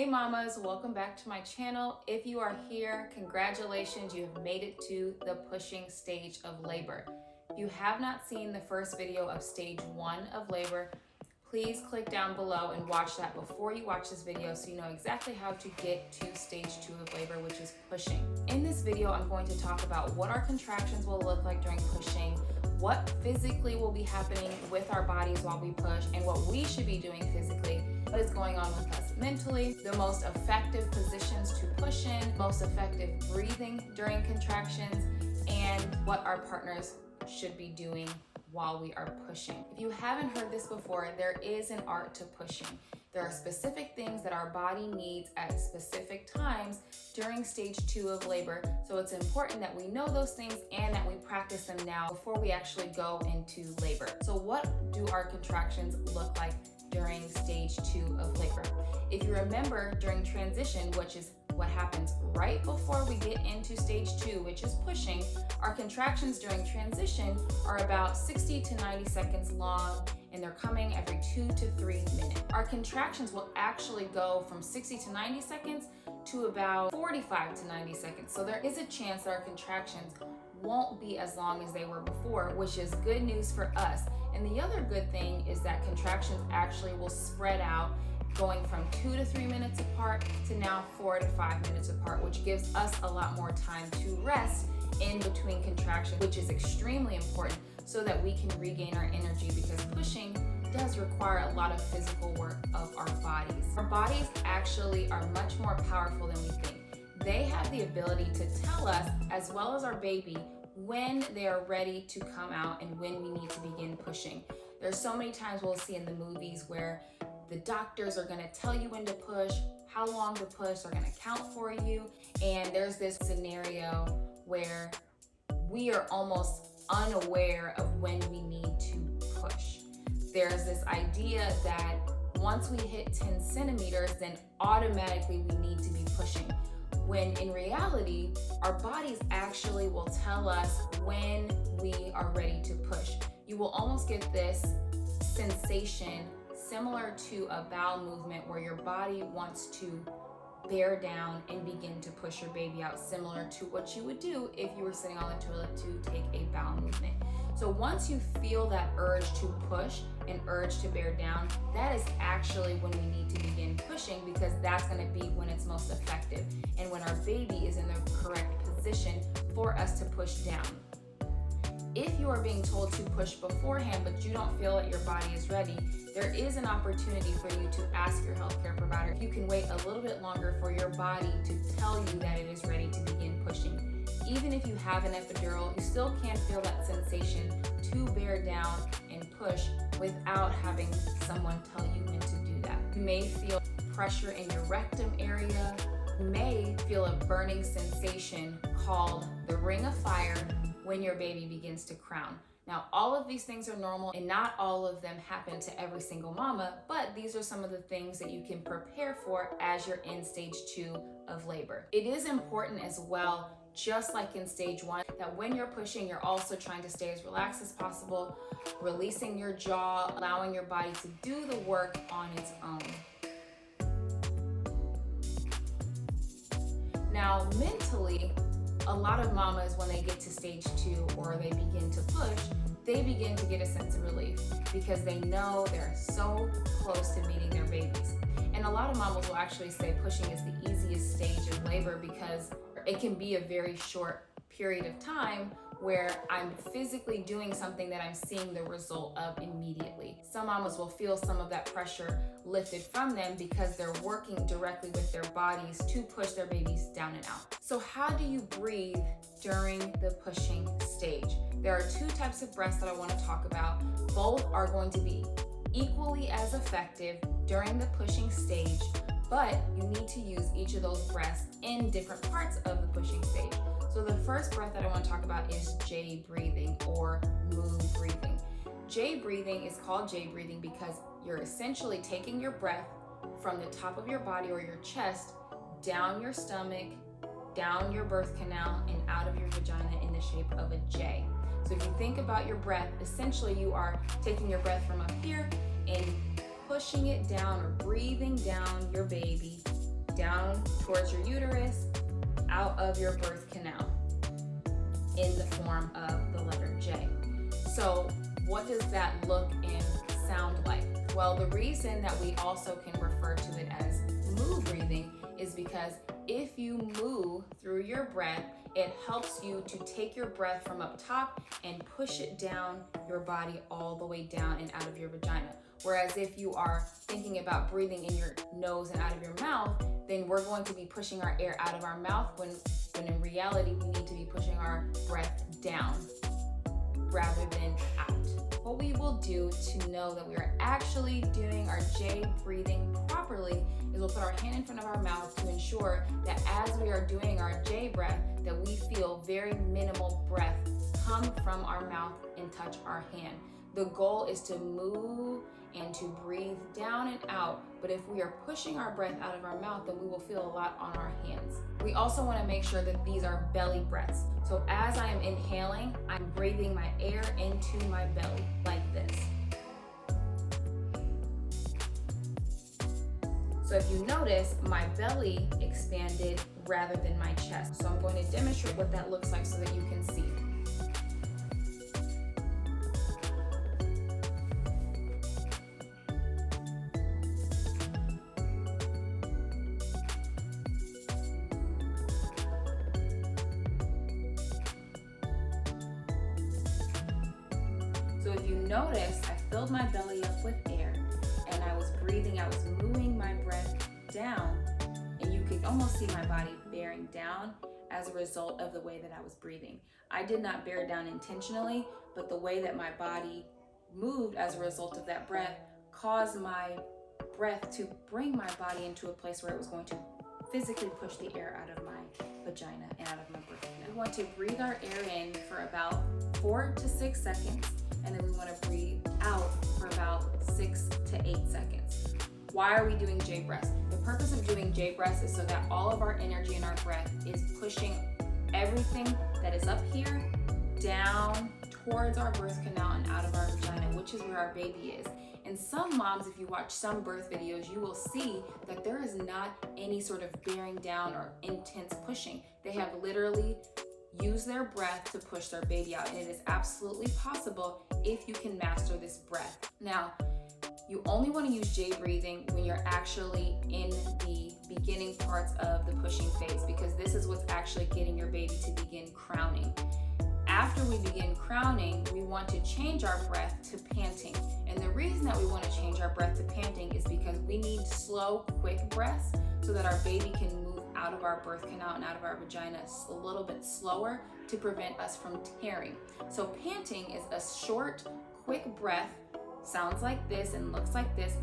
mamas, welcome back to my channel. If you are here, congratulations, you have made it to the pushing stage of labor. If you have not seen the first video of stage 1 of labor, please click down below and watch that before you watch this video so you know exactly how to get to stage 2 of labor, which is pushing. In this video, I'm going to talk about what our contractions will look like during pushing, what physically will be happening with our bodies while we push, and what we should be doing physically, what is going on with us mentally, the most effective positions to push in, most effective breathing during contractions, and what our partners should be doing while we are pushing. If you haven't heard this before, there is an art to pushing. There are specific things that our body needs at specific times during stage 2 of labor. So it's important that we know those things and that we practice them now before we actually go into labor. So what do our contractions look like during stage 2 of labor? If you remember, during transition, which is what happens right before we get into stage 2, which is pushing, our contractions during transition are about 60 to 90 seconds long, and they're coming every 2 to 3 minutes. Our contractions will actually go from 60 to 90 seconds to about 45 to 90 seconds. So there is a chance that our contractions won't be as long as they were before, which is good news for us. And the other good thing is that contractions actually will spread out, going from 2 to 3 minutes apart to now 4 to 5 minutes apart, which gives us a lot more time to rest in between contractions, which is extremely important so that we can regain our energy, because pushing does require a lot of physical work of our bodies. Our bodies actually are much more powerful than we think. They have the ability to tell us, as well as our baby, when they are ready to come out and when we need to begin pushing. There's so many times we'll see in the movies where the doctors are going to tell you when to push, how long to push, they're going to count for you, and there's this scenario where we are almost unaware of when we need to push. There's this idea that once we hit 10 centimeters, then automatically we need to be pushing, when in reality, our bodies actually will tell us when we are ready to push. You will almost get this sensation similar to a bowel movement where your body wants to bear down and begin to push your baby out, similar to what you would do if you were sitting on the toilet to take a bowel movement. So once you feel that urge to push and urge to bear down, that is actually when we need to begin pushing, because that's going to be when it's most effective and when our baby is in the correct position for us to push down. If you are being told to push beforehand but you don't feel that your body is ready, there is an opportunity for you to ask your healthcare provider if you can wait a little bit longer for your body to tell you that it is ready to begin pushing. Even if you have an epidural, you still can't feel that sensation to bear down and push without having someone tell you when to do that. You may feel pressure in your rectum area. You may feel a burning sensation called the ring of fire when your baby begins to crown. Now, all of these things are normal and not all of them happen to every single mama, but these are some of the things that you can prepare for as you're in stage 2 of labor. It is important as well, just like in stage 1, that when you're pushing, you're also trying to stay as relaxed as possible, releasing your jaw, allowing your body to do the work on its own. Now, mentally, a lot of mamas, when they get to stage 2 or they begin to push, they begin to get a sense of relief because they know they're so close to meeting their babies. And a lot of mamas will actually say pushing is the easiest stage of labor because it can be a very short period of time where I'm physically doing something that I'm seeing the result of immediately. Some mamas will feel some of that pressure lifted from them because they're working directly with their bodies to push their babies down and out. So how do you breathe during the pushing stage? There are 2 types of breaths that I want to talk about. Both are going to be equally as effective during the pushing stage, but you need to use each of those breaths in different parts of the pushing stage. So the first breath that I want to talk about is J breathing or moon breathing. J breathing is called J breathing because you're essentially taking your breath from the top of your body or your chest down your stomach, down your birth canal, and out of your vagina in the shape of a J. So if you think about your breath, essentially you are taking your breath from up here and pushing it down or breathing down your baby down towards your uterus, out of your birth canal in the form of the letter J. So what does that look and sound like? Well, the reason that we also can refer to it as moo breathing is because if you moo through your breath, it helps you to take your breath from up top and push it down your body all the way down and out of your vagina. Whereas if you are thinking about breathing in your nose and out of your mouth, then we're going to be pushing our air out of our mouth when in reality we need to be pushing our breath down rather than out. What we will do to know that we are actually doing our J breathing properly is we'll put our hand in front of our mouth to ensure that as we are doing our J breath, that we feel very minimal breath come from our mouth and touch our hand. The goal is to move and to breathe down and out, but if we are pushing our breath out of our mouth, then we will feel a lot on our hands. We also want to make sure that these are belly breaths. So as I am inhaling, I'm breathing my air into my belly like this. So if you notice, my belly expanded rather than my chest. So I'm going to demonstrate what that looks like so that you can see. So if you notice, I filled my belly up with air and I was breathing, I was moving my breath down, and you could almost see my body bearing down as a result of the way that I was breathing. I did not bear down intentionally, but the way that my body moved as a result of that breath caused my breath to bring my body into a place where it was going to physically push the air out of my vagina and out of my birth canal. We want to breathe our air in for about 4 to 6 seconds, and then we want to breathe out for about 6 to 8 seconds. Why are we doing J breaths? The purpose of doing J breaths is so that all of our energy in our breath is pushing everything that is up here down towards our birth canal and out of our vagina, which is where our baby is. And some moms, if you watch some birth videos, you will see that there is not any sort of bearing down or intense pushing. They have literally used their breath to push their baby out, and it is absolutely possible if you can master this breath. Now, you only want to use J breathing when you're actually in the beginning parts of the pushing phase, because this is what's actually getting your baby to begin crowning. After we begin crowning, we want to change our breath to panting. And the reason that we want to change our breath to panting is because we need slow, quick breaths so that our baby can move out of our birth canal and out of our vagina a little bit slower to prevent us from tearing. So panting is a short, quick breath, sounds like this and looks like this.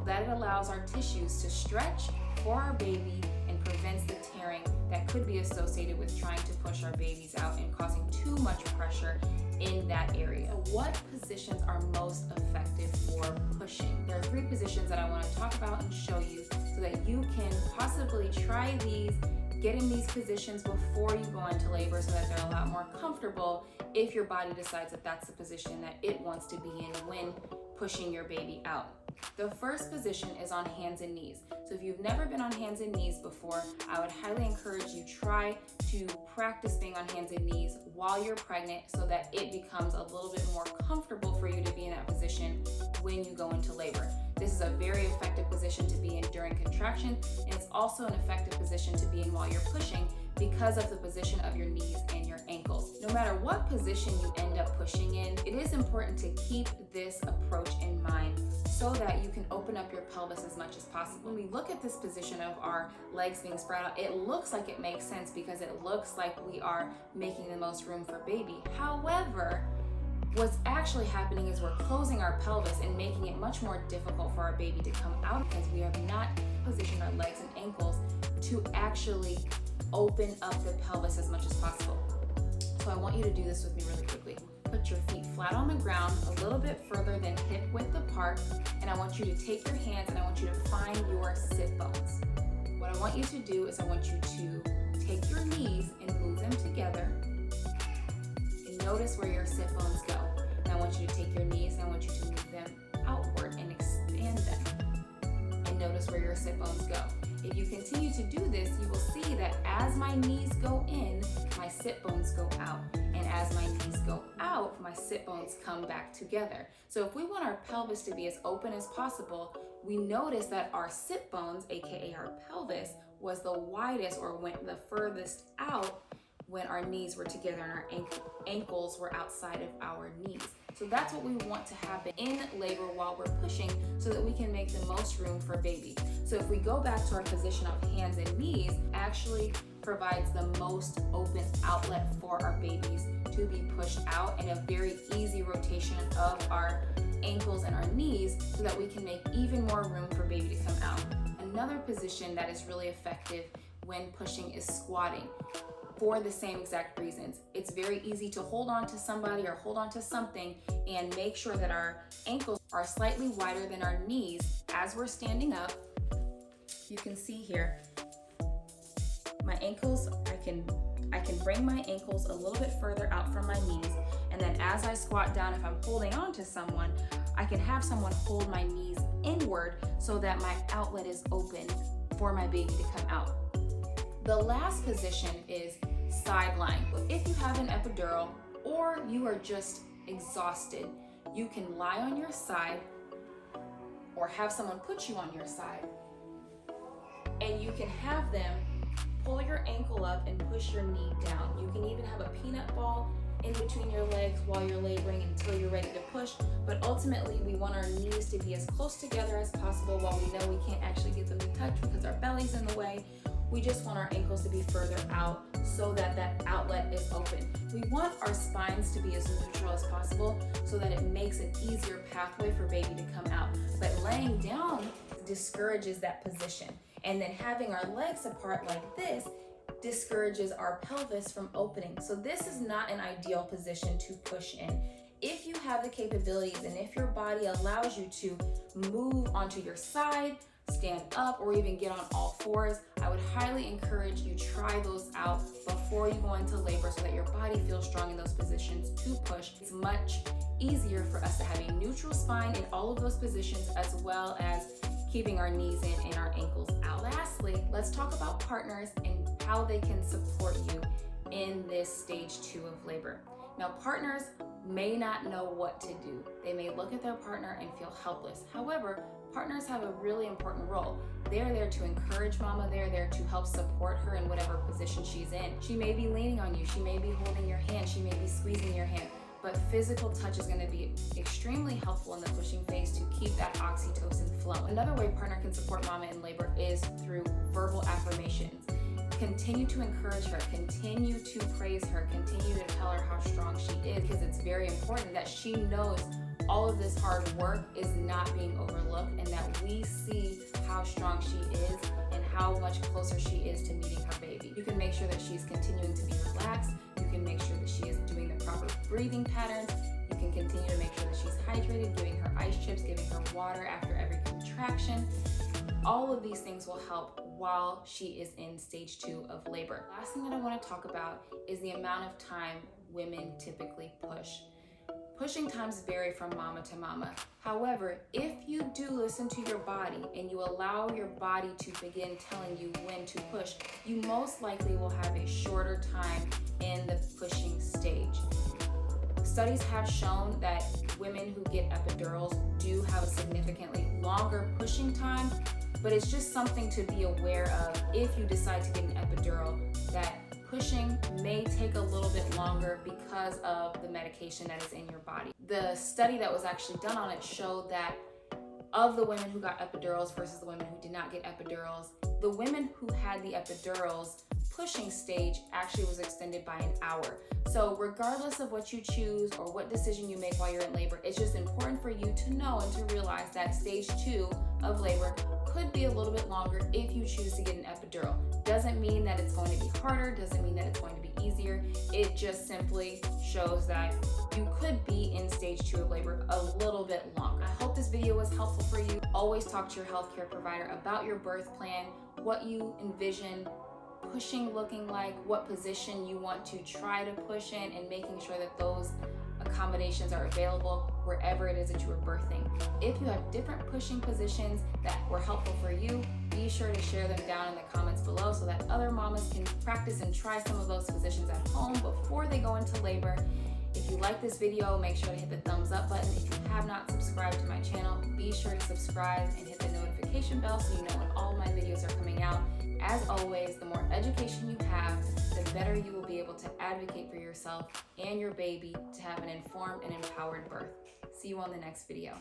That it allows our tissues to stretch for our baby and prevents the tearing that could be associated with trying to push our babies out and causing too much pressure in that area. So what positions are most effective for pushing? There are 3 positions that I want to talk about and show you so that you can possibly try these, get in these positions before you go into labor so that they're a lot more comfortable if your body decides that that's the position that it wants to be in when pushing your baby out. The first position is on hands and knees. So if you've never been on hands and knees before, I would highly encourage you try to practice being on hands and knees while you're pregnant so that it becomes a little bit more comfortable for you to be in that position when you go into labor. This is a very effective position to be in during contraction, and it's also an effective position to be in while you're pushing because of the position of your knees and your ankles. No matter what position you end up pushing in, it is important to keep this approach in mind so that you can open up your pelvis as much as possible. When we look at this position of our legs being spread out, it looks like it makes sense because it looks like we are making the most room for baby. However, what's actually happening is we're closing our pelvis and making it much more difficult for our baby to come out because we have not positioned our legs and ankles to actually open up the pelvis as much as possible. So I want you to do this with me really quickly. Put your feet flat on the ground, a little bit further than hip width apart, and I want you to take your hands and I want you to find your sit bones. What I want you to do is I want you to take your knees and move them together and notice where your sit bones go. And I want you to take your knees and I want you to move them outward and expand them. And where your sit bones go. If you continue to do this, you will see that as my knees go in, my sit bones go out. And as my knees go out, my sit bones come back together. So if we want our pelvis to be as open as possible, we notice that our sit bones, aka our pelvis, was the widest or went the furthest out when our knees were together and our ankles were outside of our knees. So that's what we want to happen in labor while we're pushing, so that we can make the most room for baby. So if we go back to our position of hands and knees, actually provides the most open outlet for our babies to be pushed out, and a very easy rotation of our ankles and our knees so that we can make even more room for baby to come out. Another position that is really effective when pushing is squatting, for the same exact reasons. It's very easy to hold on to somebody or hold on to something and make sure that our ankles are slightly wider than our knees as we're standing up. You can see here, my ankles, I can bring my ankles a little bit further out from my knees, and then as I squat down, if I'm holding on to someone, I can have someone hold my knees inward so that my outlet is open for my baby to come out. The last position is side lying. If you have an epidural or you are just exhausted, you can lie on your side or have someone put you on your side, and you can have them pull your ankle up and push your knee down. You can even have a peanut ball in between your legs while you're laboring until you're ready to push. But ultimately, we want our knees to be as close together as possible. While we know we can't actually get them to touch because our belly's in the way, we just want our ankles to be further out so that that outlet is open. We want our spines to be as neutral as possible so that it makes an easier pathway for baby to come out. But laying down discourages that position. And then having our legs apart like this discourages our pelvis from opening. So this is not an ideal position to push in. If you have the capabilities and if your body allows you to move onto your side, stand up, or even get on all fours, I would highly encourage you try those out before you go into labor so that your body feels strong in those positions to push. It's much easier for us to have a neutral spine in all of those positions, as well as keeping our knees in and our ankles out. Lastly, let's talk about partners and how they can support you in this stage 2 of labor. Now, partners may not know what to do. They may look at their partner and feel helpless. However, partners have a really important role. They're there to encourage mama. They're there to help support her in whatever position she's in. She may be leaning on you. She may be holding your hand. She may be squeezing your hand. But physical touch is going to be extremely helpful in the pushing phase to keep that oxytocin flowing. Another way partner can support mama in labor is through verbal affirmations. Continue to encourage her, continue to praise her, continue to tell her how strong she is, because it's very important that she knows all of this hard work is not being overlooked, and that we see how strong she is and how much closer she is to meeting her baby. You can make sure that she's continuing to be relaxed. You can make sure that she is doing the proper breathing patterns. You can continue to make sure that she's hydrated, giving her ice chips, giving her water after every contraction. All of these things will help while she is in stage 2 of labor. Last thing that I want to talk about is the amount of time women typically push. Pushing times vary from mama to mama. However, if you do listen to your body and you allow your body to begin telling you when to push, you most likely will have a shorter time in the pushing stage. Studies have shown that women who get epidurals do have a significantly longer pushing time, but it's just something to be aware of if you decide to get an epidural, that pushing may take a little bit longer because of the medication that is in your body. The study that was actually done on it showed that of the women who got epidurals versus the women who did not get epidurals, the women who had the epidurals pushing stage actually was extended by an hour. So regardless of what you choose or what decision you make while you're in labor, it's just important for you to know and to realize that stage 2 of labor could be a little bit longer if you choose to get an epidural. Doesn't mean that it's going to be harder, doesn't mean that it's going to be easier. It just simply shows that you could be in stage 2 of labor a little bit longer. I hope this video was helpful for you. Always talk to your healthcare provider about your birth plan, what you envision pushing looking like, what position you want to try to push in, and making sure that those accommodations are available wherever it is that you are birthing. If you have different pushing positions that were helpful for you, sure to share them down in the comments below so that other mamas can practice and try some of those positions at home before they go into labor. If you like this video, make sure to hit the thumbs up button. If you have not subscribed to my channel, be sure to subscribe and hit the notification bell so you know when all my videos are coming out. As always, the more education you have, the better you will be able to advocate for yourself and your baby to have an informed and empowered birth. See you on the next video.